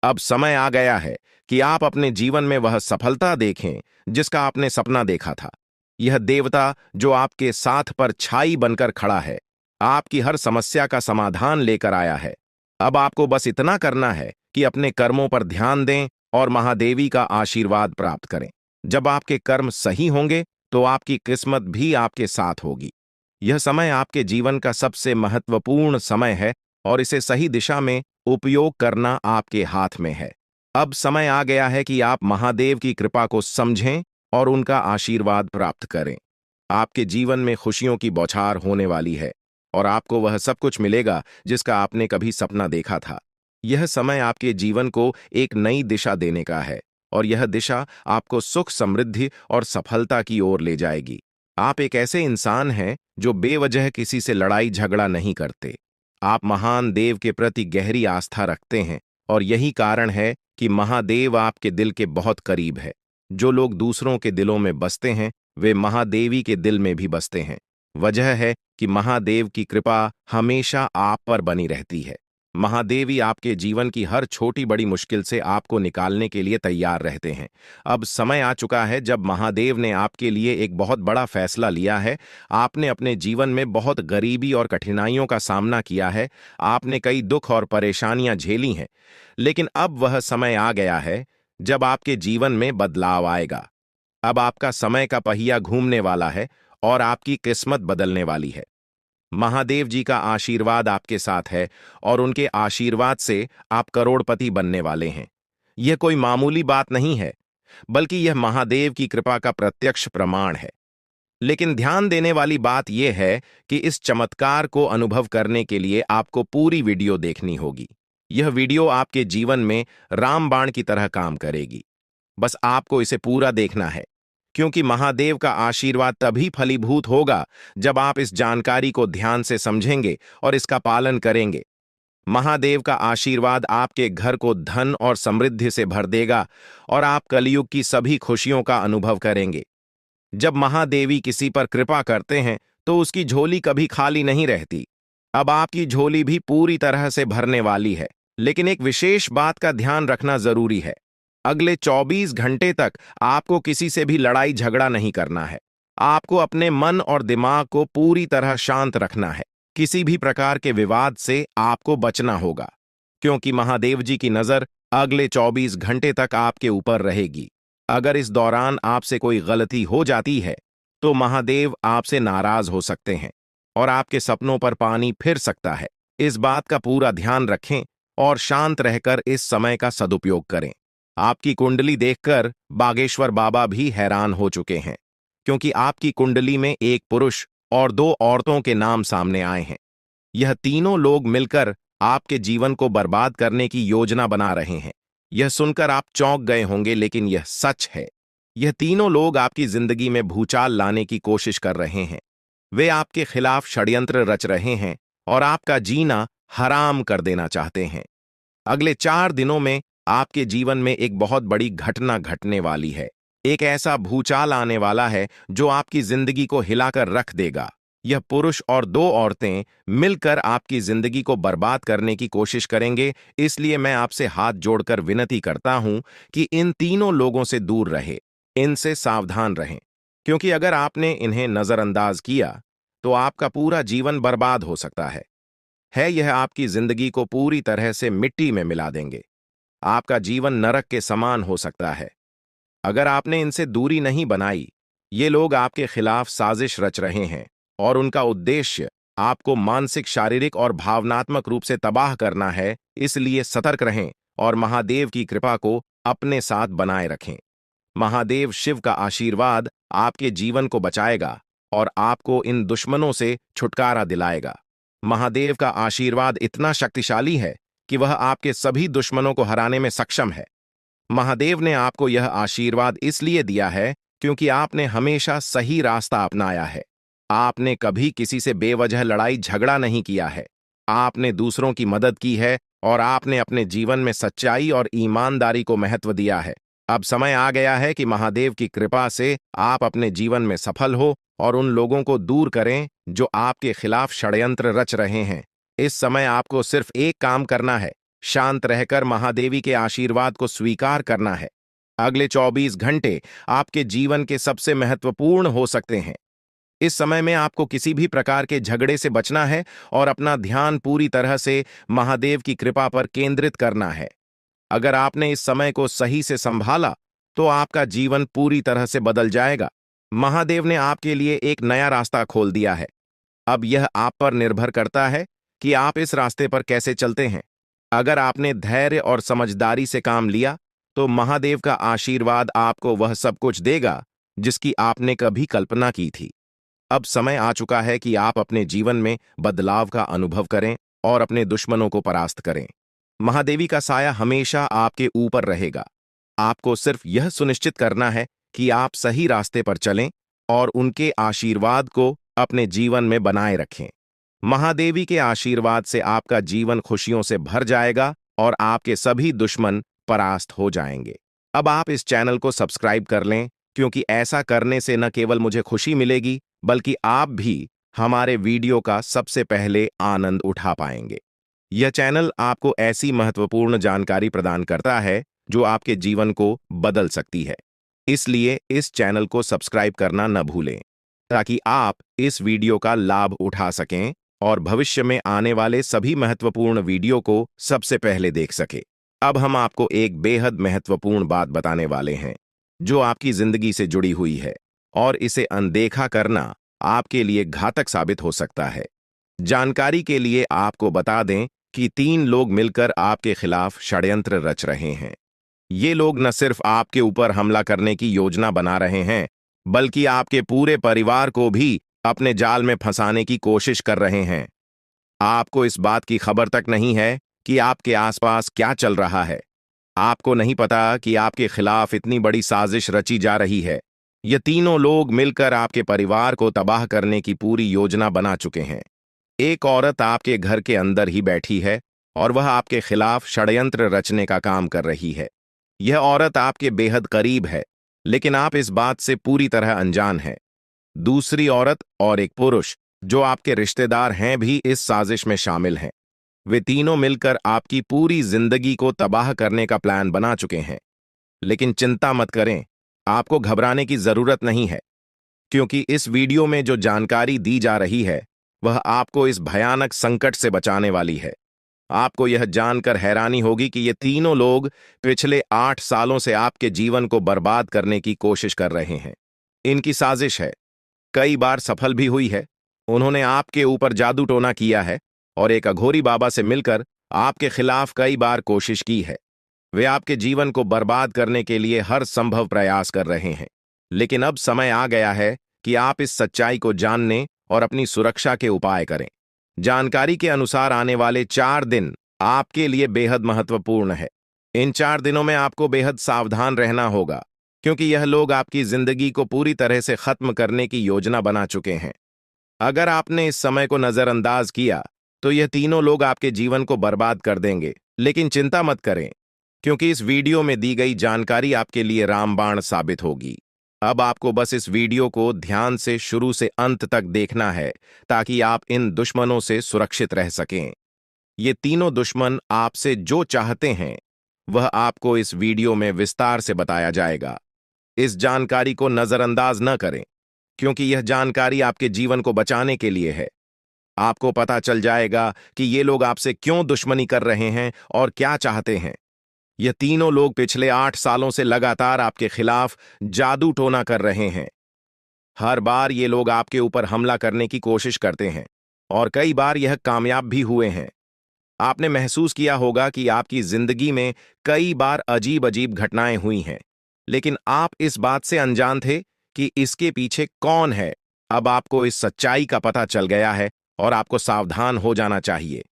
S1: अब समय आ गया है कि आप अपने जीवन में वह सफलता देखें जिसका आपने सपना देखा था। यह देवता जो आपके साथ पर छाई बनकर खड़ा है, आपकी हर समस्या का समाधान लेकर आया है। अब आपको बस इतना करना है कि अपने कर्मों पर ध्यान दें और महादेवी का आशीर्वाद प्राप्त करें। जब आपके कर्म सही होंगे तो आपकी किस्मत भी आपके साथ होगी। यह समय आपके जीवन का सबसे महत्वपूर्ण समय है और इसे सही दिशा में उपयोग करना आपके हाथ में है। अब समय आ गया है कि आप महादेव की कृपा को समझें और उनका आशीर्वाद प्राप्त करें। आपके जीवन में खुशियों की बौछार होने वाली है और आपको वह सब कुछ मिलेगा जिसका आपने कभी सपना देखा था। यह समय आपके जीवन को एक नई दिशा देने का है और यह दिशा आपको सुख, समृद्धि और सफलता की ओर ले जाएगी। आप एक ऐसे इंसान हैं जो बेवजह किसी से लड़ाई झगड़ा नहीं करते। आप महान देव के प्रति गहरी आस्था रखते हैं और यही कारण है कि महादेव आपके दिल के बहुत करीब है। जो लोग दूसरों के दिलों में बसते हैं वे महादेवी के दिल में भी बसते हैं। वजह है कि महादेव की कृपा हमेशा आप पर बनी रहती है। महादेवी आपके जीवन की हर छोटी बड़ी मुश्किल से आपको निकालने के लिए तैयार रहते हैं। अब समय आ चुका है जब महादेव ने आपके लिए एक बहुत बड़ा फैसला लिया है। आपने अपने जीवन में बहुत गरीबी और कठिनाइयों का सामना किया है। आपने कई दुख और परेशानियां झेली हैं। लेकिन अब वह समय आ गया है जब आपके जीवन में बदलाव आएगा। अब आपका समय का पहिया घूमने वाला है और आपकी किस्मत बदलने वाली है। महादेव जी का आशीर्वाद आपके साथ है और उनके आशीर्वाद से आप करोड़पति बनने वाले हैं। यह कोई मामूली बात नहीं है, बल्कि यह महादेव की कृपा का प्रत्यक्ष प्रमाण है। लेकिन ध्यान देने वाली बात यह है कि इस चमत्कार को अनुभव करने के लिए आपको पूरी वीडियो देखनी होगी। यह वीडियो आपके जीवन में रामबाण की तरह काम करेगी। बस आपको इसे पूरा देखना है, क्योंकि महादेव का आशीर्वाद तभी फलीभूत होगा जब आप इस जानकारी को ध्यान से समझेंगे और इसका पालन करेंगे। महादेव का आशीर्वाद आपके घर को धन और समृद्धि से भर देगा और आप कलयुग की सभी खुशियों का अनुभव करेंगे। जब महादेवी किसी पर कृपा करते हैं तो उसकी झोली कभी खाली नहीं रहती। अब आपकी झोली भी पूरी तरह से भरने वाली है। लेकिन एक विशेष बात का ध्यान रखना जरूरी है। अगले 24 घंटे तक आपको किसी से भी लड़ाई झगड़ा नहीं करना है। आपको अपने मन और दिमाग को पूरी तरह शांत रखना है। किसी भी प्रकार के विवाद से आपको बचना होगा, क्योंकि महादेव जी की नजर अगले 24 घंटे तक आपके ऊपर रहेगी। अगर इस दौरान आपसे कोई गलती हो जाती है तो महादेव आपसे नाराज हो सकते हैं और आपके सपनों पर पानी फिर सकता है। इस बात का पूरा ध्यान रखें और शांत रहकर इस समय का सदुपयोग करें। आपकी कुंडली देखकर बागेश्वर बाबा भी हैरान हो चुके हैं, क्योंकि आपकी कुंडली में एक पुरुष और 2 औरतों के नाम सामने आए हैं। यह तीनों लोग मिलकर आपके जीवन को बर्बाद करने की योजना बना रहे हैं। यह सुनकर आप चौंक गए होंगे, लेकिन यह सच है। यह तीनों लोग आपकी जिंदगी में भूचाल लाने की कोशिश कर रहे हैं। वे आपके खिलाफ षड्यंत्र रच रहे हैं और आपका जीना हराम कर देना चाहते हैं। अगले 4 दिनों में आपके जीवन में एक बहुत बड़ी घटना घटने वाली है। एक ऐसा भूचाल आने वाला है जो आपकी जिंदगी को हिलाकर रख देगा। यह पुरुष और 2 औरतें मिलकर आपकी जिंदगी को बर्बाद करने की कोशिश करेंगे। इसलिए मैं आपसे हाथ जोड़कर विनती करता हूं कि इन तीनों लोगों से दूर रहे, इनसे सावधान रहें, क्योंकि अगर आपने इन्हें नजरअंदाज किया तो आपका पूरा जीवन बर्बाद हो सकता है। यह आपकी जिंदगी को पूरी तरह से मिट्टी में मिला देंगे। आपका जीवन नरक के समान हो सकता है। अगर आपने इनसे दूरी नहीं बनाई, ये लोग आपके खिलाफ साजिश रच रहे हैं और उनका उद्देश्य आपको मानसिक, शारीरिक और भावनात्मक रूप से तबाह करना है। इसलिए सतर्क रहें और महादेव की कृपा को अपने साथ बनाए रखें। महादेव शिव का आशीर्वाद आपके जीवन को बचाएगा और आपको इन दुश्मनों से छुटकारा दिलाएगा। महादेव का आशीर्वाद इतना शक्तिशाली है कि वह आपके सभी दुश्मनों को हराने में सक्षम है। महादेव ने आपको यह आशीर्वाद इसलिए दिया है क्योंकि आपने हमेशा सही रास्ता अपनाया है। आपने कभी किसी से बेवजह लड़ाई झगड़ा नहीं किया है। आपने दूसरों की मदद की है और आपने अपने जीवन में सच्चाई और ईमानदारी को महत्व दिया है। अब समय आ गया है कि महादेव की कृपा से आप अपने जीवन में सफल हो और उन लोगों को दूर करें जो आपके खिलाफ षड्यंत्र रच रहे हैं। इस समय आपको सिर्फ एक काम करना है, शांत रहकर महादेवी के आशीर्वाद को स्वीकार करना है। अगले 24 घंटे आपके जीवन के सबसे महत्वपूर्ण हो सकते हैं। इस समय में आपको किसी भी प्रकार के झगड़े से बचना है और अपना ध्यान पूरी तरह से महादेव की कृपा पर केंद्रित करना है। अगर आपने इस समय को सही से संभाला तो आपका जीवन पूरी तरह से बदल जाएगा। महादेव ने आपके लिए एक नया रास्ता खोल दिया है। अब यह आप पर निर्भर करता है कि आप इस रास्ते पर कैसे चलते हैं। अगर आपने धैर्य और समझदारी से काम लिया तो महादेव का आशीर्वाद आपको वह सब कुछ देगा जिसकी आपने कभी कल्पना की थी। अब समय आ चुका है कि आप अपने जीवन में बदलाव का अनुभव करें और अपने दुश्मनों को परास्त करें। महादेवी का साया हमेशा आपके ऊपर रहेगा। आपको सिर्फ यह सुनिश्चित करना है कि आप सही रास्ते पर चलें और उनके आशीर्वाद को अपने जीवन में बनाए रखें। महादेवी के आशीर्वाद से आपका जीवन खुशियों से भर जाएगा और आपके सभी दुश्मन परास्त हो जाएंगे। अब आप इस चैनल को सब्सक्राइब कर लें, क्योंकि ऐसा करने से न केवल मुझे खुशी मिलेगी, बल्कि आप भी हमारे वीडियो का सबसे पहले आनंद उठा पाएंगे। यह चैनल आपको ऐसी महत्वपूर्ण जानकारी प्रदान करता है जो आपके जीवन को बदल सकती है। इसलिए इस चैनल को सब्सक्राइब करना न भूलें ताकि आप इस वीडियो का लाभ उठा सकें और भविष्य में आने वाले सभी महत्वपूर्ण वीडियो को सबसे पहले देख सकें। अब हम आपको एक बेहद महत्वपूर्ण बात बताने वाले हैं जो आपकी जिंदगी से जुड़ी हुई है और इसे अनदेखा करना आपके लिए घातक साबित हो सकता है। जानकारी के लिए आपको बता दें कि 3 लोग मिलकर आपके खिलाफ षड्यंत्र रच रहे हैं। ये लोग न सिर्फ आपके ऊपर हमला करने की योजना बना रहे हैं, बल्कि आपके पूरे परिवार को भी अपने जाल में फंसाने की कोशिश कर रहे हैं। आपको इस बात की खबर तक नहीं है कि आपके आसपास क्या चल रहा है। आपको नहीं पता कि आपके खिलाफ इतनी बड़ी साजिश रची जा रही है। ये तीनों लोग मिलकर आपके परिवार को तबाह करने की पूरी योजना बना चुके हैं। एक औरत आपके घर के अंदर ही बैठी है और वह आपके खिलाफ षड्यंत्र रचने का काम कर रही है। यह औरत आपके बेहद करीब है, लेकिन आप इस बात से पूरी तरह अनजान हैं। दूसरी औरत और एक पुरुष जो आपके रिश्तेदार हैं भी इस साजिश में शामिल हैं। वे तीनों मिलकर आपकी पूरी जिंदगी को तबाह करने का प्लान बना चुके हैं। लेकिन चिंता मत करें, आपको घबराने की जरूरत नहीं है, क्योंकि इस वीडियो में जो जानकारी दी जा रही है वह आपको इस भयानक संकट से बचाने वाली है। आपको यह जानकर हैरानी होगी कि ये तीनों लोग पिछले 8 सालों से आपके जीवन को बर्बाद करने की कोशिश कर रहे हैं। इनकी साजिश है, कई बार सफल भी हुई है। उन्होंने आपके ऊपर जादू टोना किया है और एक अघोरी बाबा से मिलकर आपके खिलाफ कई बार कोशिश की है। वे आपके जीवन को बर्बाद करने के लिए हर संभव प्रयास कर रहे हैं। लेकिन अब समय आ गया है कि आप इस सच्चाई को जानने और अपनी सुरक्षा के उपाय करें। जानकारी के अनुसार आने वाले 4 दिन आपके लिए बेहद महत्वपूर्ण है। इन 4 दिनों में आपको बेहद सावधान रहना होगा, क्योंकि यह लोग आपकी जिंदगी को पूरी तरह से खत्म करने की योजना बना चुके हैं। अगर आपने इस समय को नजरअंदाज किया तो यह तीनों लोग आपके जीवन को बर्बाद कर देंगे। लेकिन चिंता मत करें, क्योंकि इस वीडियो में दी गई जानकारी आपके लिए रामबाण साबित होगी। अब आपको बस इस वीडियो को ध्यान से शुरू से अंत तक देखना है ताकि आप इन दुश्मनों से सुरक्षित रह सकें। ये तीनों दुश्मन आपसे जो चाहते हैं वह आपको इस वीडियो में विस्तार से बताया जाएगा। इस जानकारी को नजरअंदाज न करें, क्योंकि यह जानकारी आपके जीवन को बचाने के लिए है। आपको पता चल जाएगा कि ये लोग आपसे क्यों दुश्मनी कर रहे हैं और क्या चाहते हैं। ये तीनों लोग पिछले 8 सालों से लगातार आपके खिलाफ जादू टोना कर रहे हैं। हर बार ये लोग आपके ऊपर हमला करने की कोशिश करते हैं और कई बार यह कामयाब भी हुए हैं। आपने महसूस किया होगा कि आपकी जिंदगी में कई बार अजीब अजीब घटनाएं हुई हैं, लेकिन आप इस बात से अनजान थे कि इसके पीछे कौन है। अब आपको इस सच्चाई का पता चल गया है और आपको सावधान हो जाना चाहिए।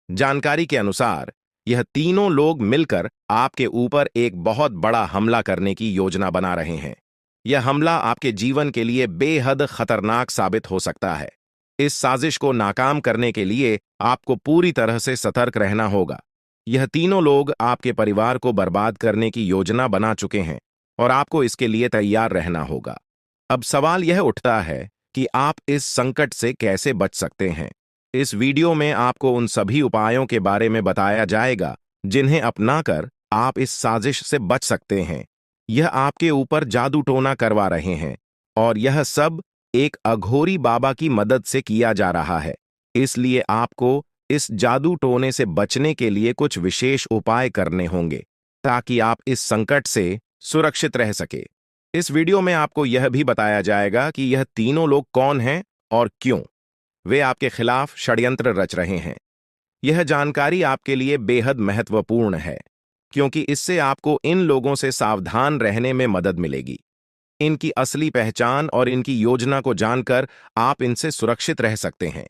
S1: जानकारी के अनुसार यह तीनों लोग मिलकर आपके ऊपर एक बहुत बड़ा हमला करने की योजना बना रहे हैं। यह हमला आपके जीवन के लिए बेहद खतरनाक साबित हो सकता है। इस साजिश को नाकाम करने के लिए आपको पूरी तरह से सतर्क रहना होगा। यह तीनों लोग आपके परिवार को बर्बाद करने की योजना बना चुके हैं और आपको इसके लिए तैयार रहना होगा। अब सवाल यह उठता है कि आप इस संकट से कैसे बच सकते हैं। इस वीडियो में आपको उन सभी उपायों के बारे में बताया जाएगा जिन्हें अपनाकर आप इस साजिश से बच सकते हैं। यह आपके ऊपर जादू टोना करवा रहे हैं और यह सब एक अघोरी बाबा की मदद से किया जा रहा है। इसलिए आपको इस जादू टोने से बचने के लिए कुछ विशेष उपाय करने होंगे ताकि आप इस संकट से सुरक्षित रह सके। इस वीडियो में आपको यह भी बताया जाएगा कि यह तीनों लोग कौन हैं और क्यों वे आपके खिलाफ षड्यंत्र रच रहे हैं। यह जानकारी आपके लिए बेहद महत्वपूर्ण है, क्योंकि इससे आपको इन लोगों से सावधान रहने में मदद मिलेगी। इनकी असली पहचान और इनकी योजना को जानकर आप इनसे सुरक्षित रह सकते हैं।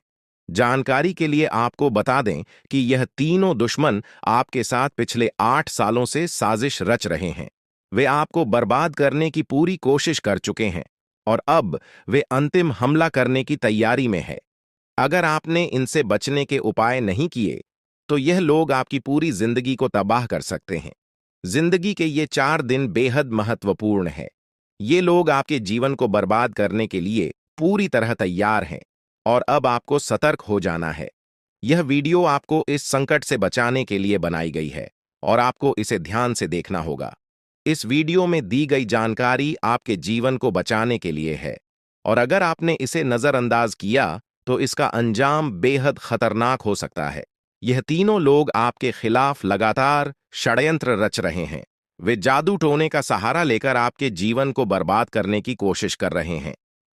S1: जानकारी के लिए आपको बता दें कि यह तीनों दुश्मन आपके साथ पिछले 8 सालों से साजिश रच रहे हैं। वे आपको बर्बाद करने की पूरी कोशिश कर चुके हैं और अब वे अंतिम हमला करने की तैयारी में है। अगर आपने इनसे बचने के उपाय नहीं किए तो यह लोग आपकी पूरी जिंदगी को तबाह कर सकते हैं। जिंदगी के ये 4 दिन बेहद महत्वपूर्ण है। ये लोग आपके जीवन को बर्बाद करने के लिए पूरी तरह तैयार हैं और अब आपको सतर्क हो जाना है। यह वीडियो आपको इस संकट से बचाने के लिए बनाई गई है और आपको इसे ध्यान से देखना होगा। इस वीडियो में दी गई जानकारी आपके जीवन को बचाने के लिए है और अगर आपने इसे नजरअंदाज किया तो इसका अंजाम बेहद खतरनाक हो सकता है। यह तीनों लोग आपके खिलाफ लगातार षड्यंत्र रच रहे हैं। वे जादू टोने का सहारा लेकर आपके जीवन को बर्बाद करने की कोशिश कर रहे हैं।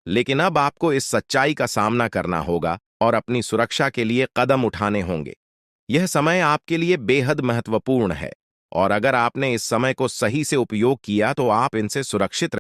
S1: लेकिन अब आपको इस सच्चाई का सामना करना होगा और अपनी सुरक्षा के लिए कदम उठाने होंगे। यह समय आपके लिए बेहद महत्वपूर्ण है और अगर आपने इस समय को सही से उपयोग किया तो आप इनसे सुरक्षित